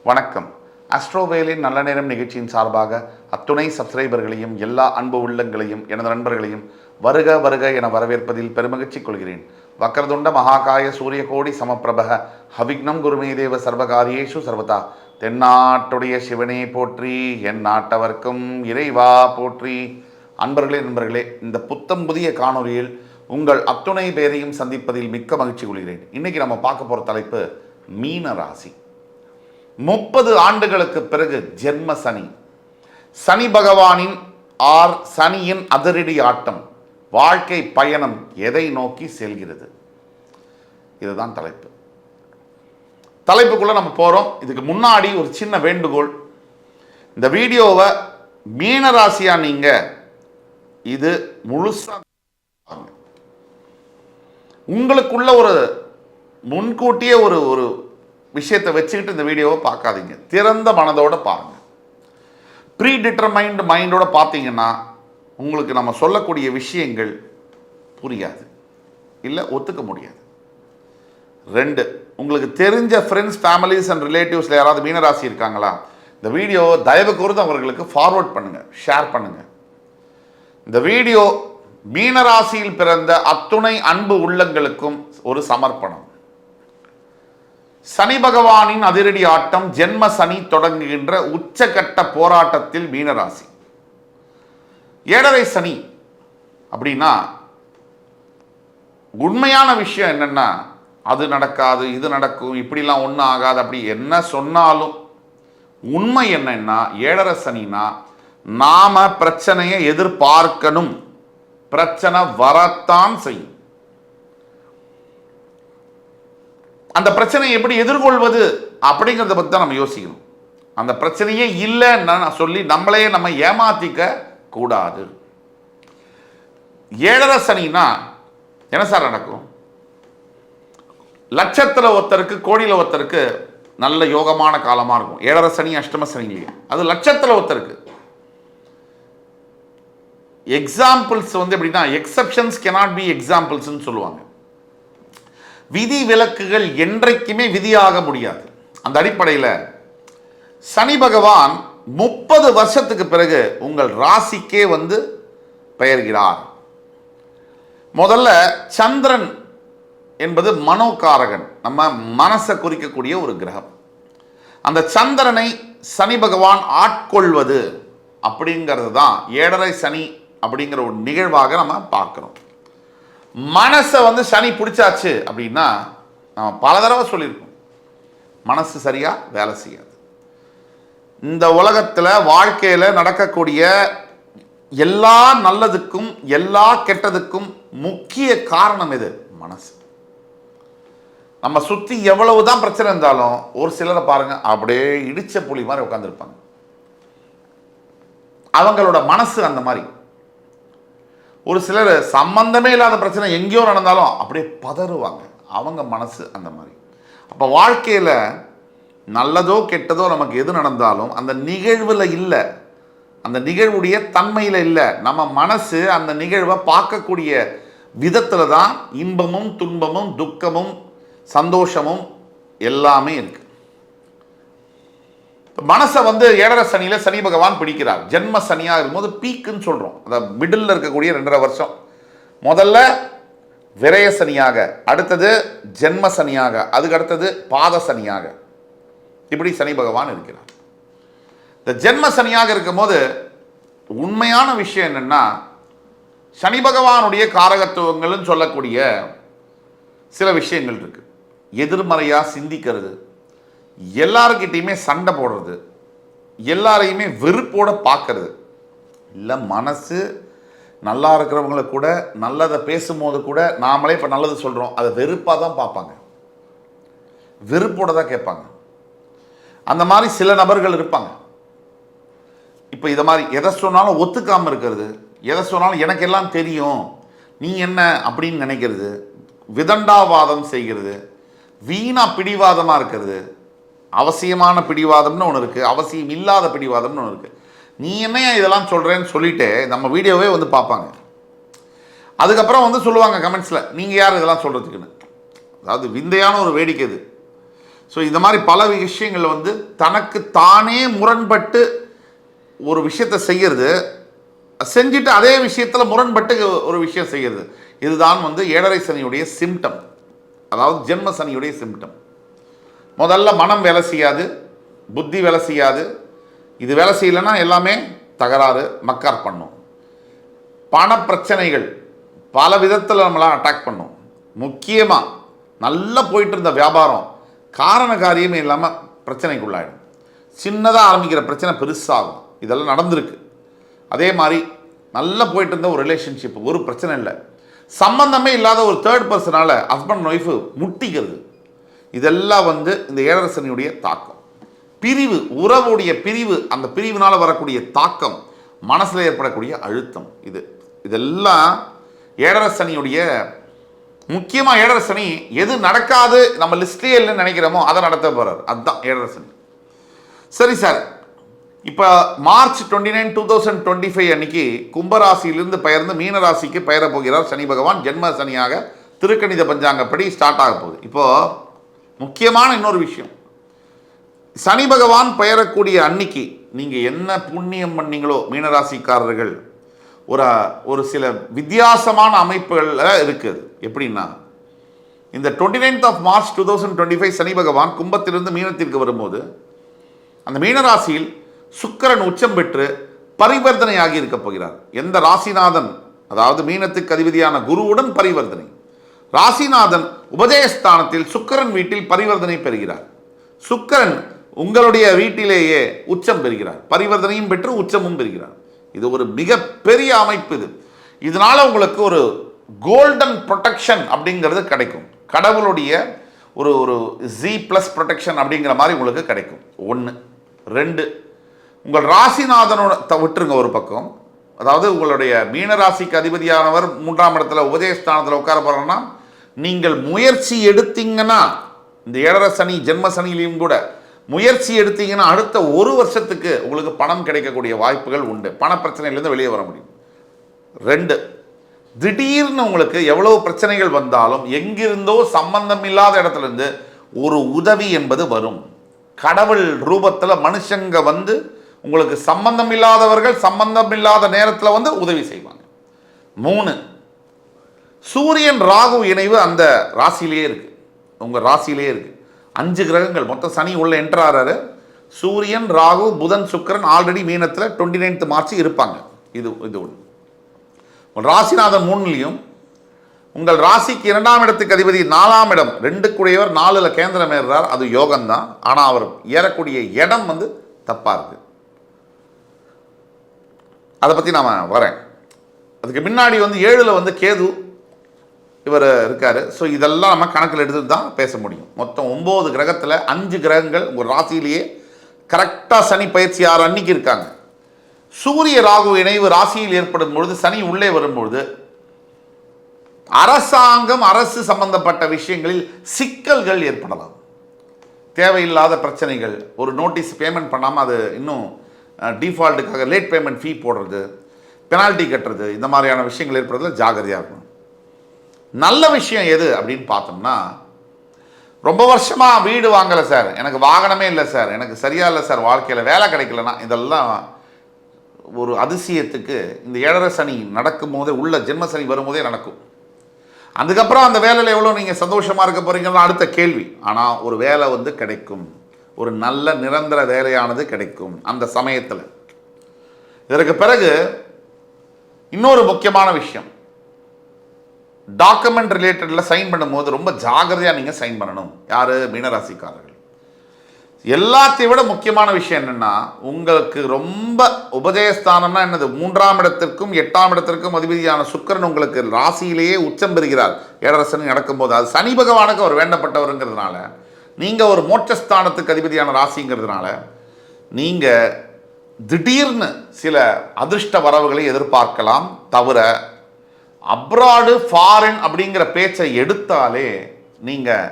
வணக்கம். அஸ்ட்ரோவேலின் நல்ல நேரம் நிகழ்ச்சியின் சார்பாக அத்துணை சப்ஸ்கிரைபர்களையும் எல்லா அன்பு உள்ளங்களையும் எனது நண்பர்களையும் வருக வருக என வரவேற்பதில் பெருமகிழ்ச்சி கொள்கிறேன். வக்ரதுண்ட மகாகாய சூரியகோடி சமப்பிரபக ஹவிக்னம் குருமே தேவ சர்வகாரியேஷு சர்வதா. தென்னாட்டுடைய சிவனே போற்றி, என் நாட்டவர்க்கும் இறைவா போற்றி. நண்பர்களே, இந்த புத்தம் புதிய காணொலியில் உங்கள் அத்துணை பேரையும் சந்திப்பதில் மிக்க மகிழ்ச்சி கொள்கிறேன். இன்னைக்கு நம்ம பார்க்க போகிற தலைப்பு மீன ராசி. 30 ஆண்டுகளுக்கு பிறகு ஜென்ம சனி, சனி பகவானின் சனியின் அதிரடி ஆட்டம், வாழ்க்கை பயணம் எதை நோக்கி செல்கிறது? இதுதான் தலைப்புக்குள்ள நம்ம போறோம். இதுக்கு முன்னாடி ஒரு சின்ன வேண்டுகோள், இந்த வீடியோவை மீனராசியா நீங்க இது முழுசா உங்களுக்குள்ள ஒரு முன்கூட்டியே ஒரு விஷயத்தை வச்சுக்கிட்டு இந்த வீடியோவை பார்க்காதீங்க. திறந்த மனதோட பாருங்க. ப்ரீ டிட்டர்மைன்டு மைண்டோட பார்த்தீங்கன்னா உங்களுக்கு நம்ம சொல்லக்கூடிய விஷயங்கள் புரியாது, இல்லை ஒத்துக்க முடியாது. 2, உங்களுக்கு தெரிஞ்ச ஃப்ரெண்ட்ஸ், ஃபேமிலிஸ் அண்ட் ரிலேட்டிவ்ஸில் யாராவது மீனராசி இருக்காங்களா? இந்த வீடியோவை தயவு கூர்ந்து அவர்களுக்கு ஃபார்வர்ட் பண்ணுங்க, ஷேர் பண்ணுங்க. இந்த வீடியோ மீனராசியில் பிறந்த அத்துணை அன்பு உள்ளங்களுக்கும் ஒரு சமர்ப்பணம். சனி பகவானின் அதிரடி ஆட்டம், ஜென்ம சனி தொடங்குகின்ற உச்சகட்ட போராட்டத்தில் மீனராசி. 7.5 சனி அப்படின்னா உண்மையான விஷயம் என்னன்னா, அது நடக்காது, இது நடக்கும், இப்படிலாம் ஒன்றும் ஆகாது, அப்படி என்ன சொன்னாலும் உண்மை என்னன்னா, 7.5 சனினா நாம பிரச்சனையை எதிர்பார்க்கணும், பிரச்சனை வரத்தான் செய்யும். அந்த பிரச்சனையை எப்படி எதிர்கொள்வது அப்படிங்கிறத பற்றி தான் நம்ம யோசிக்கணும். அந்த பிரச்சனையே இல்லைன்னு சொல்லி நம்ம ஏமாத்திக்க கூடாது. 7.5 சனினா என்ன சார் நடக்கும்? லட்சத்தில் ஒருத்தருக்கு, கோடியில் ஒருத்தருக்கு நல்ல யோகமான காலமாக இருக்கும். 7.5 சனி அஷ்டம சனிலேயே அது லட்சத்தில் ஒருத்தருக்கு. எக்ஸாம்பிள்ஸ் எப்படின்னா, எக்ஸப்ஷன்ஸ் cannot be எக்ஸாம்பிள்ஸ்ன்னு சொல்லுவாங்க. விதி விலக்குகள் என்றைக்குமே விதியாக முடியாது. அந்த அடிப்படையில் சனி பகவான் 30 வருஷத்துக்கு பிறகு உங்கள் ராசிக்கே பெயர்கிறார். முதல்ல சந்திரன் என்பது மனோகாரகன், நம்ம மனசை குறிக்கக்கூடிய ஒரு கிரகம். அந்த சந்திரனை சனி பகவான் ஆட்கொள்வது அப்படிங்கிறது தான் 7.5 சனி அப்படிங்கிற ஒரு நிகழ்வாக நம்ம பார்க்கிறோம். மனசை சனி பிடிச்சாச்சு அப்படின்னா, நம்ம பல தடவை சொல்லியிருக்கோம், மனசு சரியா வேலை செய்யாது. இந்த உலகத்தில் வாழ்க்கையில் நடக்கக்கூடிய எல்லா நல்லதுக்கும் எல்லா கெட்டதுக்கும் முக்கிய காரணம் எது? மனசு. நம்ம சுற்றி எவ்வளவுதான் பிரச்சனை இருந்தாலும் ஒரு சிலரை பாருங்க, அப்படியே இடிச்ச புலி மாதிரி உட்காந்துருப்பாங்க. அவங்களோட மனசு அந்த மாதிரி. ஒரு சிலர் சம்பந்தமே இல்லாத பிரச்சனை எங்கேயோ நடந்தாலும் அப்படியே பதறுவாங்க, அவங்க மனசு அந்த மாதிரி. அப்போ வாழ்க்கையில் நல்லதோ கெட்டதோ நமக்கு எது நடந்தாலும் அந்த நிகழ்வில் இல்லை, அந்த நிகழ்வுடைய தன்மையில் இல்லை. நம்ம மனசு அந்த நிகழ்வை பார்க்கக்கூடிய விதத்தில் தான் இன்பமும் துன்பமும் துக்கமும் சந்தோஷமும் எல்லாமே இருக்கு. மனசை 7.5 சனியில் சனி பகவான் பிடிக்கிறார். ஜென்ம சனியாக இருக்கும்போது பீக்குன்னு சொல்கிறோம். அதாவது மிடில் இருக்கக்கூடிய 2.5 வருஷம். முதல்ல விரய சனியாக, அடுத்தது ஜென்ம சனியாக, அதுக்கு அடுத்தது பாத சனியாக, இப்படி சனி பகவான் இருக்கிறார். இந்த ஜென்ம சனியாக இருக்கும்போது உண்மையான விஷயம் என்னென்னா, சனி பகவானுடைய காரகத்துவங்கள்னு சொல்லக்கூடிய சில விஷயங்கள் இருக்கு. எதிர்மறையாக சிந்திக்கிறது, எல்லாருக்கிட்டையுமே சண்டை போடுறது, எல்லாரையுமே வெறுப்போட பார்க்கறது. இல்லை, மனசு நல்லா இருக்கிறவங்கள கூட நல்லதை பேசும்போது கூட நாமளே இப்போ நல்லது சொல்கிறோம், அதை வெறுப்பாக தான் பார்ப்பாங்க, வெறுப்போட தான் கேட்பாங்க. அந்த மாதிரி சில நபர்கள் இருப்பாங்க. இப்போ இதை மாதிரி எதை சொன்னாலும் ஒத்துக்காமல் இருக்கிறது, எதை சொன்னாலும் எனக்கு எல்லாம் தெரியும், நீ என்ன அப்படின்னு நினைக்கிறது, விதண்டாவாதம் செய்கிறது, வீணா பிடிவாதமாக இருக்கிறது. அவசியமான பிடிவாதம்னு ஒன்று இருக்குது, அவசியம் இல்லாத பிடிவாதம்னு ஒன்று இருக்குது. நீ என்ன இதெல்லாம் சொல்கிறேன்னு சொல்லிட்டு நம்ம வீடியோவே பார்ப்பாங்க. அதுக்கப்புறம் சொல்லுவாங்க கமெண்ட்ஸில், நீங்கள் யார் இதெல்லாம் சொல்கிறதுக்குன்னு. அதாவது விந்தையான ஒரு வேடிக்கை இது. ஸோ இந்த மாதிரி பல விஷயங்கள் வந்து தனக்கு தானே முரண்பட்டு ஒரு விஷயத்தை செய்யறது, செஞ்சுட்டு அதே விஷயத்தில் முரண்பட்டு ஒரு விஷயம் செய்யறது, இதுதான் வந்து ஏழரை சனியுடைய சிம்டம், அதாவது ஜென்ம சனியுடைய சிம்டம். முதல்ல மனம் வேலை செய்யாது, புத்தி வேலை செய்யாது. இது வேலை செய்யலைன்னா எல்லாமே தகராறு, மக்கார் பண்ணும். பண பிரச்சனைகள் பல விதத்தில் நம்மளாம் அட்டாக் பண்ணும். முக்கியமாக நல்லா போயிட்டு இருந்த வியாபாரம் காரண காரியமே இல்லாமல் பிரச்சனைக்குள்ளாயிடும். சின்னதாக ஆரம்பிக்கிற பிரச்சனை பெருசாகும். இதெல்லாம் நடந்திருக்கு. அதே மாதிரி நல்லா போயிட்டு இருந்த ஒரு ரிலேஷன்ஷிப், ஒரு பிரச்சனை இல்லை, சம்பந்தமே இல்லாத ஒரு தேர்ட் பர்சனால் ஹஸ்பண்ட் ஒய்ஃபு முட்டிக்கிறது, இதெல்லாம் வந்து இந்த ஏழரை சனியுடைய தாக்கம். பிரிவு, உறவுடைய பிரிவு, அந்த பிரிவினால் வரக்கூடிய தாக்கம், மனசில் ஏற்படக்கூடிய அழுத்தம், இதெல்லாம் ஏழரை சனியுடைய முக்கியமாக. ஏழரை சனி எது நடக்காது நம்ம லிஸ்ட்லேயே இல்லைன்னு நினைக்கிறோமோ அதை நடத்த போகிறார். அதுதான் ஏழரை சனி. சரி சார், இப்போ மார்ச் 29, 2025 அன்னைக்கு கும்பராசியிலிருந்து பெயர்ந்து மீனராசிக்கு பெயர போகிறார் சனி பகவான். ஜென்ம சனியாக திருக்கணித பஞ்சாங்கப்படி ஸ்டார்ட் ஆக போகுது. இப்போது முக்கியமான இன்னொரு விஷயம், சனி பகவான் பெயரக்கூடிய அன்னைக்கு நீங்கள் என்ன புண்ணியம் பண்ணீங்களோ மீனராசிக்காரர்கள், ஒரு சில வித்தியாசமான அமைப்புகள் இருக்குது. எப்படின்னா, இந்த 29th March 2025 சனி பகவான் கும்பத்திலிருந்து மீனத்திற்கு வரும்போது அந்த மீனராசியில் சுக்கிரன் உச்சம் பெற்று பரிவர்த்தனையாகி இருக்க போகிறார். எந்த ராசிநாதன், அதாவது மீனத்துக்கு அதிபதியான குருவுடன் பரிவர்த்தனை. ராசிநாதன் உபஜயஸ்தானத்தில் சுக்கிரன் வீட்டில் பரிவர்த்தனை பெறுகிறார். சுக்கிரன் உங்களுடைய வீட்டிலேயே உச்சம் பெறுகிறார், பரிவர்த்தனையும் பெற்று உச்சமும் பெறுகிறார். இது ஒரு மிகப்பெரிய அமைப்பு. இதனால உங்களுக்கு ஒரு கோல்டன் ப்ரொடெக்ஷன் அப்படிங்கிறது கிடைக்கும். கடவுளுடைய ஒரு Z+ ப்ரொடெக்ஷன் அப்படிங்கிற மாதிரி உங்களுக்கு கிடைக்கும். 1. 2, உங்கள் ராசிநாதனோட விட்டுருங்க ஒரு பக்கம், அதாவது உங்களுடைய மீனராசிக்கு அதிபதியானவர் 3ஆம் இடத்துல உபஜயஸ்தானத்தில் உட்கார போகிறோன்னா, நீங்கள் முயற்சி எடுத்தீங்கன்னா இந்த ஏழரை சனி ஜென்ம சனியிலையும் கூட முயற்சி எடுத்தீங்கன்னா அடுத்த ஒரு வருஷத்துக்கு உங்களுக்கு பணம் கிடைக்கக்கூடிய வாய்ப்புகள் உண்டு. பண பிரச்சனையிலேருந்து வெளியே வர முடியும். 2, திடீர்னு உங்களுக்கு எவ்வளவு பிரச்சனைகள் வந்தாலும் எங்கிருந்தோ சம்பந்தம் இல்லாத இடத்துலேருந்து ஒரு உதவி என்பது வரும். கடவுள் ரூபத்தில் மனுஷங்க வந்து உங்களுக்கு சம்பந்தம் இல்லாதவர்கள் சம்பந்தம் இல்லாத நேரத்தில் வந்து உதவி செய்வாங்க. 3, சூரியன் ராகு இணைவு அந்த ராசியிலேயே இருக்கு, உங்கள் ராசியிலேயே இருக்கு. 5 கிரகங்கள் மொத்தம். சனி உள்ள என்டர் ஆறாரு. சூரியன், ராகு, புதன், சுக்கிரன் ஆல்ரெடி மீனத்தில் 29th March இருப்பாங்க. இது ஒன்று. ராசிநாதன் 3லையும் உங்கள் ராசிக்கு 2ஆம் இடத்துக்கு அதிபதி 4ஆம் இடம் 2 4ல் கேந்திரம் ஏறுறார். அது யோகம்தான். ஆனால் அவர் ஏறக்கூடிய இடம் வந்து தப்பாக இருக்கு. அதை பற்றி நான் வரேன். அதுக்கு முன்னாடி வந்து 7ல் வந்து கேது இவர் இருக்கார். ஸோ இதெல்லாம் நம்ம கணக்கில் எடுத்துட்டு தான் பேச முடியும். மொத்தம் 9 கிரகத்தில் 5 கிரகங்கள் உங்கள் ராசியிலேயே கரெக்டாக சனி பயிற்சி 6 அன்னைக்கு இருக்காங்க. சூரிய ராகு இணைவு ராசியில் ஏற்படும் பொழுது, சனி உள்ளே வரும்பொழுது அரசாங்கம், அரசு சம்பந்தப்பட்ட விஷயங்களில் சிக்கல்கள் ஏற்படலாம். தேவையில்லாத பிரச்சனைகள், ஒரு நோட்டீஸ் பேமெண்ட் பண்ணாமல் அது இன்னும் டிஃபால்ட்டுக்காக லேட் பேமெண்ட் ஃபீ போடுறது, பெனால்ட்டி கட்டுறது, இந்த மாதிரியான விஷயங்கள் ஏற்படுறதுல ஜாகிரதையாக இருக்கணும். நல்ல விஷயம் எது அப்படின்னு பார்த்தோம்னா, ரொம்ப வருஷமாக வீடு வாங்கலை சார், எனக்கு வாகனமே இல்லை சார், எனக்கு சரியாக இல்லை சார், வாழ்க்கையில் வேலை கிடைக்கலன்னா, இதெல்லாம் ஒரு அதிசயத்துக்கு இந்த ஏழரை சனி நடக்கும் போதே, உள்ள ஜென்ம சனி வரும்போதே நடக்கும். அதுக்கப்புறம் அந்த வேலையில் எவ்வளோ நீங்கள் சந்தோஷமாக இருக்க போகிறீங்கன்னா அடுத்த கேள்வி. ஆனால் ஒரு வேலை வந்து கிடைக்கும், ஒரு நல்ல நிரந்தர வேலையானது கிடைக்கும் அந்த சமயத்தில். இதற்கு பிறகு இன்னொரு முக்கியமான விஷயம், டாக்குமெண்ட் ரிலேட்டடில் சைன் பண்ணும்போது ரொம்ப ஜாகிரதையாக நீங்கள் சைன் பண்ணணும். யார்? மீனராசிக்காரர்கள். எல்லாத்தையும் விட முக்கியமான விஷயம் என்னென்னா, உங்களுக்கு ரொம்ப உபஜயஸ்தானம்னா என்னது, 3ஆம் இடத்திற்கும் 8ஆம் இடத்திற்கும் அதிபதியான சுக்கிரன் உங்களுக்கு ராசியிலேயே உச்சம் பெறுகிறார் ஏழரை சனி நடக்கும்போது. அது சனி பகவானுக்கு அவர் வேண்டப்பட்டவருங்கிறதுனால, நீங்கள் ஒரு மோட்சஸ்தானத்துக்கு அதிபதியான ராசிங்கிறதுனால நீங்கள் திடீர்னு சில அதிர்ஷ்ட வரவுகளை எதிர்பார்க்கலாம். தவிர அப்ராடு, ஃபாரின் அப்படிங்கிற பேச்சை எடுத்தாலே நீங்கள்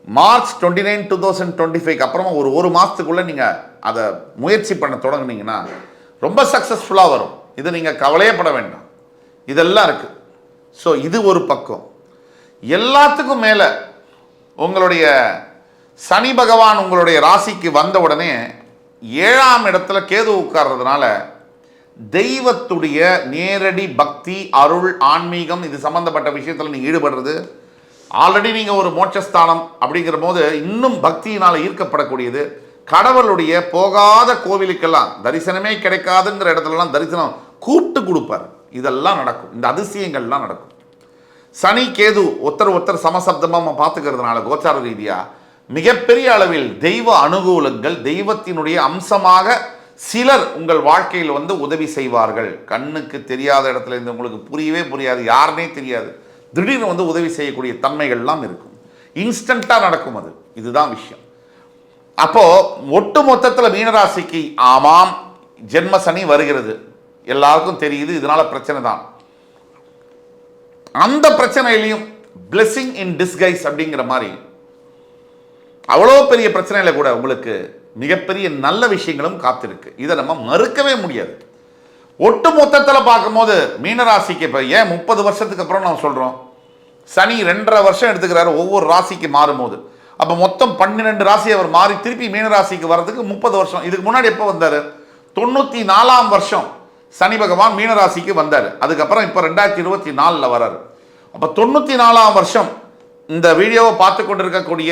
மார்ச் 29, 2025 அப்புறமா ஒரு மாதத்துக்குள்ளே நீங்கள் அதை முயற்சி பண்ண தொடங்குனீங்கன்னா ரொம்ப சக்ஸஸ்ஃபுல்லாக வரும். இது நீங்கள் கவலையப்பட வேண்டாம். இதெல்லாம் இருக்குது. ஸோ இது ஒரு பக்கம். எல்லாத்துக்கும் மேலே உங்களுடைய சனி பகவான் உங்களுடைய ராசிக்கு வந்த உடனே 7ஆம் இடத்துல கேது உட்கார்றதுனால தெய்வத்துடைய நேரடி பக்தி, அருள், ஆன்மீகம் இது சம்பந்தப்பட்ட விஷயத்தில் நீங்கள் ஈடுபடுறது, ஆல்ரெடி நீங்கள் ஒரு மோட்சஸ்தானம் அப்படிங்கிற போது இன்னும் பக்தியினால் ஈர்க்கப்படக்கூடியது, கடவுளுடைய போகாத கோவிலுக்கெல்லாம் தரிசனமே கிடைக்காதுங்கிற இடத்துலலாம் தரிசனம் கூப்பிட்டு கொடுப்பார். இதெல்லாம் நடக்கும், இந்த அதிசயங்கள்லாம் நடக்கும். சனி கேது ஒருத்தர் சமசப்தமாக நம்ம பார்த்துக்கிறதுனால கோச்சார ரீதியாக மிகப்பெரிய அளவில் தெய்வ அனுகூலங்கள், தெய்வத்தினுடைய அம்சமாக சிலர் உங்கள் வாழ்க்கையில் வந்து உதவி செய்வார்கள். கண்ணுக்கு தெரியாத இடத்துல இருந்து உங்களுக்கு புரியவே புரியாது, யாருனே தெரியாது, திடீர்னு வந்து உதவி செய்யக்கூடிய தன்மைகள்லாம் இருக்கும். இன்ஸ்டண்ட்டாக நடக்கும் அது. இதுதான் விஷயம். அப்போது ஒட்டு மொத்தத்தில் மீனராசிக்கு ஆமாம் ஜென்ம சனி வருகிறது, எல்லாருக்கும் தெரியுது, இதனால் பிரச்சனை தான். அந்த பிரச்சனையிலையும் பிளெஸிங் இன் டிஸ்கைஸ் அப்படிங்கிற மாதிரி அவ்வளோ பெரிய பிரச்சனையில் கூட உங்களுக்கு மிகப்பெரிய நல்ல விஷயங்களும் காத்திருக்கு. இதை நம்ம மறுக்கவே முடியாது. ஒட்டு மொத்தத்தில் பார்க்கும்போது மீனராசிக்கு இப்போ ஏன் 30 வருஷத்துக்கு அப்புறம் நம்ம சொல்கிறோம், சனி 2.5 வருஷம் எடுத்துக்கிறாரு ஒவ்வொரு ராசிக்கு மாறும்போது. அப்போ மொத்தம் 12 ராசி அவர் மாறி திருப்பி மீனராசிக்கு வர்றதுக்கு 30 வருஷம். இதுக்கு முன்னாடி எப்போ வந்தார்? 94ஆம் வருஷம் சனி பகவான் மீனராசிக்கு வந்தார். அதுக்கப்புறம் இப்போ 2024 வர்றாரு. அப்போ 94ஆம் வருஷம் இந்த வீடியோவை பார்த்து கொண்டிருக்கக்கூடிய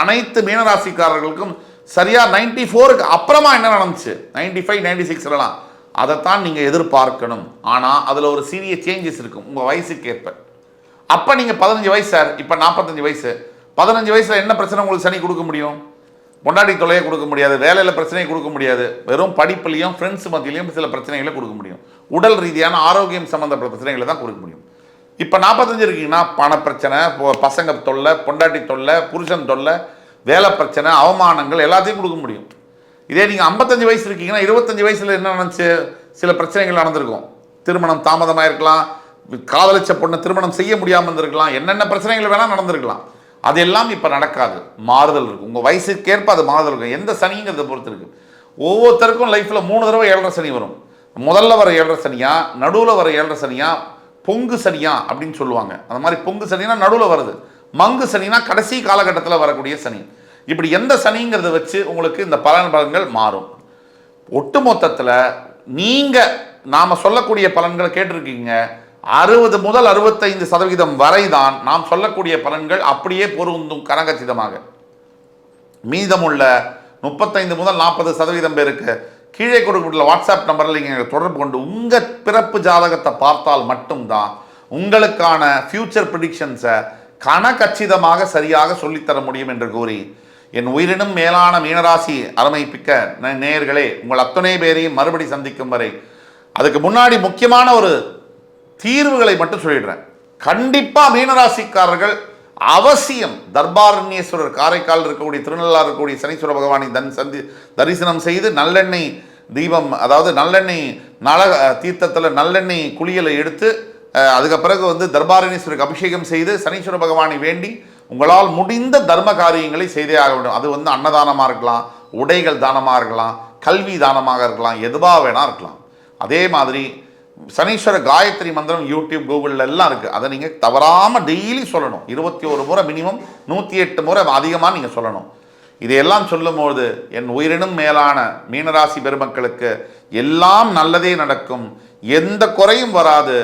அனைத்து மீனராசிக்காரர்களுக்கும் சரியாக 94க்கு அப்புறமா என்ன நடந்துச்சு, 95, 96லலாம் அதைத்தான் நீங்கள் எதிர்பார்க்கணும். ஆனால் அதில் ஒரு சீரிய சேஞ்சஸ் இருக்கும் உங்கள் வயசுக்கு ஏற்ப. அப்போ நீங்கள் 15 வயசு சார், இப்போ 45 வயசு. 15 வயசில் என்ன பிரச்சனை உங்களுக்கு சனி கொடுக்க முடியும்? பொண்டாட்டி தொலையை கொடுக்க முடியாது, வேலையில் பிரச்சனையை கொடுக்க முடியாது, வெறும் படிப்புலையும் ஃப்ரெண்ட்ஸ் மத்தியிலையும் சில பிரச்சனைகளை கொடுக்க முடியும். உடல் ரீதியான ஆரோக்கியம் சம்மந்தப்பட்ட பிரச்சனைகளை தான் கொடுக்க முடியும். இப்போ 45 இருக்கீங்கன்னா பண பிரச்சனை, பசங்க தொல்லை, பொண்டாட்டி தொல்லை, புருஷன் தொல்லை, வேலை பிரச்சனை, அவமானங்கள் எல்லாத்தையும் கொடுக்க முடியும். இதே நீங்கள் 55 வயசு இருக்கீங்கன்னா 25 வயசில் என்ன நடந்துச்சு, சில பிரச்சனைகள் நடந்திருக்கும். திருமணம் தாமதமாக இருக்கலாம், காதலிச்ச பொண்ணை திருமணம் செய்ய முடியாமல் இருந்திருக்கலாம், என்னென்ன பிரச்சனைகள் வேணால் நடந்திருக்கலாம். அதெல்லாம் இப்போ நடக்காது, மாறுதல் இருக்கும். உங்கள் வயசுக்கேற்ப அது மாறுதல் இருக்கும். எந்த சனிங்கிறத பொறுத்து இருக்குது. ஒவ்வொருத்தருக்கும் லைஃப்பில் 3 தடவை 7.5 சனி வரும். முதல்ல வர 7.5 சனியா, நடுவில் வர 7.5 சனியா, பொங்கு சனியா அப்படின்னு சொல்லுவாங்க. அந்த மாதிரி பொங்கு சனினா நடுவில் வருது, மங்கு சனினா கடைசி காலகட்டத்தில் வரக்கூடிய சனி. இப்படி எந்த சனிங்கிறத வச்சு உங்களுக்கு இந்த பலன்கள் மாறும். ஒட்டு மொத்தத்தில் நீங்கள் நாம் சொல்லக்கூடிய பலன்களை கேட்டிருக்கீங்க. 60 முதல் 65% வரை தான் நாம் சொல்லக்கூடிய பலன்கள் அப்படியே பொருந்தும் கரங்கச்சிதமாக. மீதமுள்ள 35 முதல் 40% பேருக்கு கீழே கொடுக்கப்பட்டுள்ள வாட்ஸ்அப் நம்பரில் நீங்கள் தொடர்பு கொண்டு உங்கள் பிறப்பு ஜாதகத்தை பார்த்தால் மட்டும்தான் உங்களுக்கான ஃபியூச்சர் ப்ரிடிக்ஷன்ஸை கனகச்சிதமாக சரியாக சொல்லித்தர முடியும் என்று கூறி என் உயிரினும் மேலான மீனராசி அருமைப்பிக்க நேயர்களே, உங்கள் அத்தனை பேரையும் மறுபடி சந்திக்கும் வரை அதுக்கு முன்னாடி முக்கியமான ஒரு தீர்வுகளை மட்டும் சொல்லிடுறேன். கண்டிப்பாக மீனராசிக்காரர்கள் அவசியம் தர்பாரண்யேஸ்வரர் காரைக்கால் இருக்கக்கூடிய திருநள்ளாறு இருக்கக்கூடிய சனீஸ்வர பகவானை தரிசனம் செய்து நல்லெண்ணெய் தீபம், அதாவது நல்லெண்ணெய் நல தீர்த்தத்தில் நல்லெண்ணெய் குளியலை எடுத்து அதுக்கு பிறகு வந்து தர்பாரண்யேஸ்வருக்கு அபிஷேகம் செய்து சனீஸ்வர பகவானை வேண்டி உங்களால் முடிந்த தர்ம காரியங்களை செய்தே ஆக வேண்டும். அது வந்து அன்னதானமாக இருக்கலாம், உடைகள் தானமாக இருக்கலாம், கல்வி தானமாக இருக்கலாம், எதுவாக வேணா இருக்கலாம். அதே மாதிரி சனீஸ்வர காயத்ரி மந்திரம் யூடியூப் கூகுளில் எல்லாம் இருக்குது. அதை நீங்கள் தவறாமல் டெய்லி சொல்லணும். 21 முறை மினிமம், 108 முறை அதிகமாக நீங்கள் சொல்லணும். இதையெல்லாம் சொல்லும்போது என் உயிரினும் மேலான மீனராசி பெருமக்களுக்கு எல்லாம் நல்லதே நடக்கும், எந்த குறையும் வராது,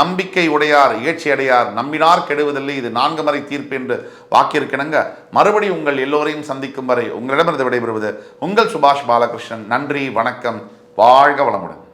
நம்பிக்கை உடையார் இகழ்ச்சி அடையார், நம்பினார் கெடுவதில்லை, இது 4 முறை தீர்ப்பு என்று வாக்கியிருக்கணுங்க. மறுபடி உங்கள் எல்லோரையும் சந்திக்கும் வரை உங்களிடமிருந்து விடைபெறுவது உங்கள் சுபாஷ் பாலகிருஷ்ணன். நன்றி, வணக்கம், வாழ்க வளமுடன்.